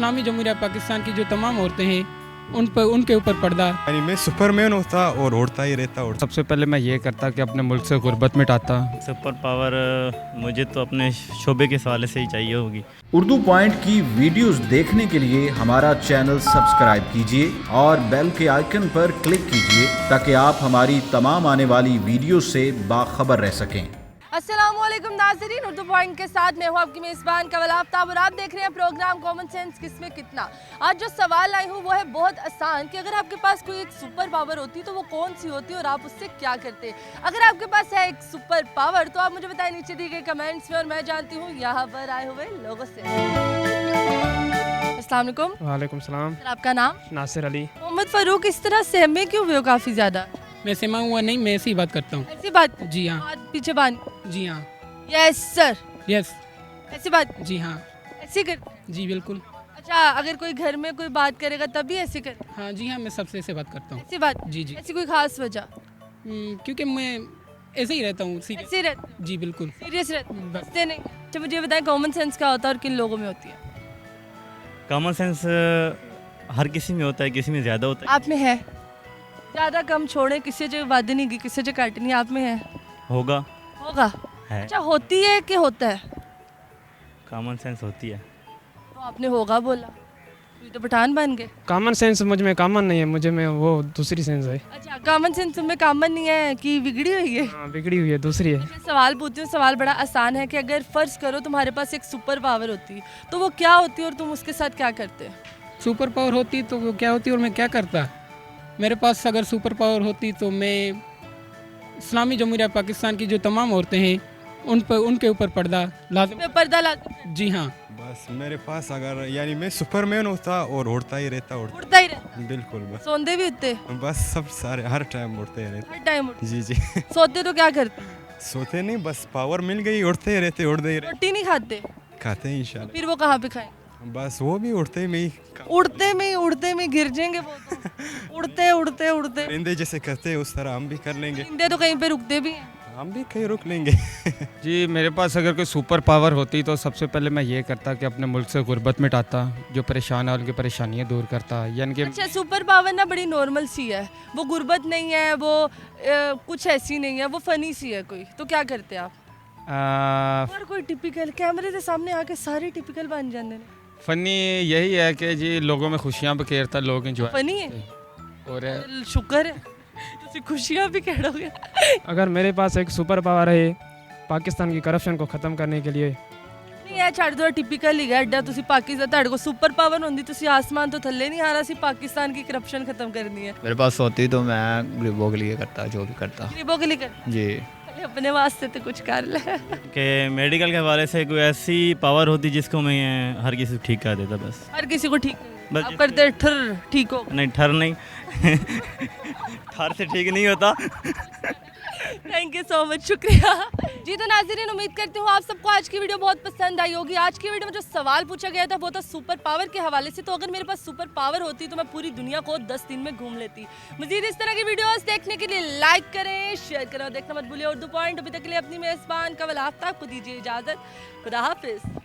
इस्लामी जमहूरिया पाकिस्तान की जो तमाम औरतें हैं उनके ऊपर पर्दा। यानी मैं सुपरमैन होता और उड़ता ही रहता। सबसे पहले मैं ये करता कि अपने मुल्क से गुर्बत मिटाता। सुपर पावर मुझे तो अपने शोबे के हवाले से ही चाहिए होगी। उर्दू पॉइंट की वीडियोस देखने के लिए हमारा चैनल सब्सक्राइब कीजिए और बेल के आइकन पर क्लिक कीजिए ताकि आप हमारी तमाम आने वाली वीडियो से बाखबर रह सकें। अस्सलामुअलैकुम नाज़रीन, उर्दू पॉइंट के साथ मैं हूँ आपकी मेज़बान कवल आफ्ताब और आप देख रहे हैं प्रोग्राम कॉमन सेंस किसमें कितना। आज जो सवाल लाई हूँ वो है बहुत आसान कि अगर आपके पास कोई एक सुपर पावर होती तो वो कौन सी होती और आप उससे क्या करते। अगर आपके पास है एक सुपर पावर तो आप मुझे बताएं नीचे दिए गए कमेंट्स में और मैं जानती हूँ यहाँ पर आए हुए लोगों से। अस्सलाम वालेकुम। वालेकुम सलाम। आपका नाम? नासिर अली। मोहम्मद फारूक, इस तरह सहमे क्यों हुए हो काफ़ी ज़्यादा? मैं सहमा हुआ नहीं, मैं ऐसी बात करता हूँ। ऐसी बात? जी हाँ। बात पीछे बांध। जी हाँ। Yes sir. यस। ऐसी बात? जी हाँ। ऐसी कर? जी बिल्कुल। अच्छा, अगर कोई घर में कोई बात करेगा तभी ऐसे कर? हाँ जी हाँ, मैं सबसे ऐसे बात करता हूँ। ऐसी बात? जी जी। ऐसी कोई खास वजह? क्योंकि मैं ऐसे ही रहता हूँ। ऐसे रहते? जी बिल्कुल। सीरियस रहते? बस। हंसते नहीं? अच्छा मुझे बताएं कॉमन सेंस क्या होता है और किन लोगों में होती है? कॉमन सेंस हर किसी में होता है, किसी में ज़्यादा होता है। आप में है? ज़्यादा कम छोड़े, किसी जो वादे नहीं की, किसी जो काट नहीं, आप में है? होगा। होगा? है। अच्छा, होती है कि होता है? कॉमन सेंस होती है। तो आपने होगा बोला, तो पठान बन गए। कॉमन सेंस मुझ में कॉमन नहीं है, मुझे में वो दूसरी सेंस है। अच्छा, कॉमन सेंस में कॉमन नहीं है कि बिगड़ी हुई है? हाँ, बिगड़ी हुई है, दूसरी है। मैं सवाल पूछती हूँ, सवाल बड़ा आसान है कि अगर फ़र्ज़ करो तुम्हारे पास एक सुपर पावर होती तो वो क्या होती और तुम उसके साथ क्या करते? सुपर पावर होती तो वो क्या होती और मैं क्या करता। मेरे पास अगर सुपर पावर होती तो मैं इस्लामी जमहूरिया पाकिस्तान की जो तमाम औरतें हैं उनके ऊपर पर्दा लाज़िम। पर्दा ला? जी हाँ। बस मेरे पास अगर यानी मैं सुपरमैन होता और उड़ता ही रहता। उड़ता ही रहता? बिल्कुल। बस सोंदे भी उठते? बस सब सारे हर टाइम उड़ते ही रहते। हर टाइम उठते? जी जी। सोते तो क्या करते? सोते नहीं, बस पावर मिल गई, उड़ते ही रहते, उड़ते ही रहते। रोटी नहीं खाते? खाते हैं इंशाल्लाह। फिर वो कहाँ पे खाएं? बस वो भी उड़ते में ही। उड़ते में गिर जाएंगे वो तो। उड़ते परिंदे जैसे करते हैं उस तरह हम भी कर लेंगे। परिंदे तो कहीं पे रुकते भी हैं। हम भी कहीं रुक लेंगे। जी, मेरे पास अगर कोई सुपर पावर होती तो सबसे पहले मैं ये करता कि अपने मुल्क से गुर्बत मिटाता, जो परेशान है उनकी परेशानियाँ दूर करता। यानी कि अच्छा, सुपर पावर ना बड़ी नॉर्मल सी है, वो गुर्बत नहीं है, वो कुछ ऐसी नहीं है, वो फनी सी है कोई, तो क्या करते आप? और कोई टिपिकल कैमरे के सामने आके सारे टिपिकल बन जाते हैं। फ़नी यही है कि जी लोगों में खुशियाँ बखेरता, लोग इंजॉय। फनी है और शुक्र है तुसी खुशियाँ भी कहोगे। अगर मेरे पास एक सुपर पावर है पाकिस्तान की करप्शन को ख़त्म करने के लिए। नहीं है, छड़ दो, टिपिकल ही है एडा। तुसी पाकिस्तान ताड़े को सुपर पावर होंदी, तुसी आसमान तो थल्ले नहीं आ रहा सी, पाकिस्तान की करप्शन खत्म करनी है। मेरे पास होती तो मैं गरीबों के लिए करता, जो भी करता। गरीबों के लिए कर जी। अपने वास्ते तो कुछ कर ले। कि मेडिकल के हवाले से कोई ऐसी पावर होती जिसको मैं हर किसी को ठीक कर देता। बस हर किसी को ठीक बस आप करते ठर ठीक हो? नहीं, ठर नहीं। ठर से ठीक नहीं होता। थैंक यू सो मच, शुक्रिया जी। तो नाज़रीन, उम्मीद करती हूँ आप सबको आज की वीडियो बहुत पसंद आई होगी। आज की वीडियो में जो सवाल पूछा गया था वो था सुपर पावर के हवाले से। तो अगर मेरे पास सुपर पावर होती तो मैं पूरी दुनिया को 10 दिन में घूम लेती। मज़ीद इस तरह की वीडियोस देखने के लिए लाइक करें, शेयर करें और देखना मत भूलिए उर्दू पॉइंट। अभी तक के लिए अपनी मेज़बान कवल आफ्ताब को दीजिए इजाज़त। खुदा हाफिज़।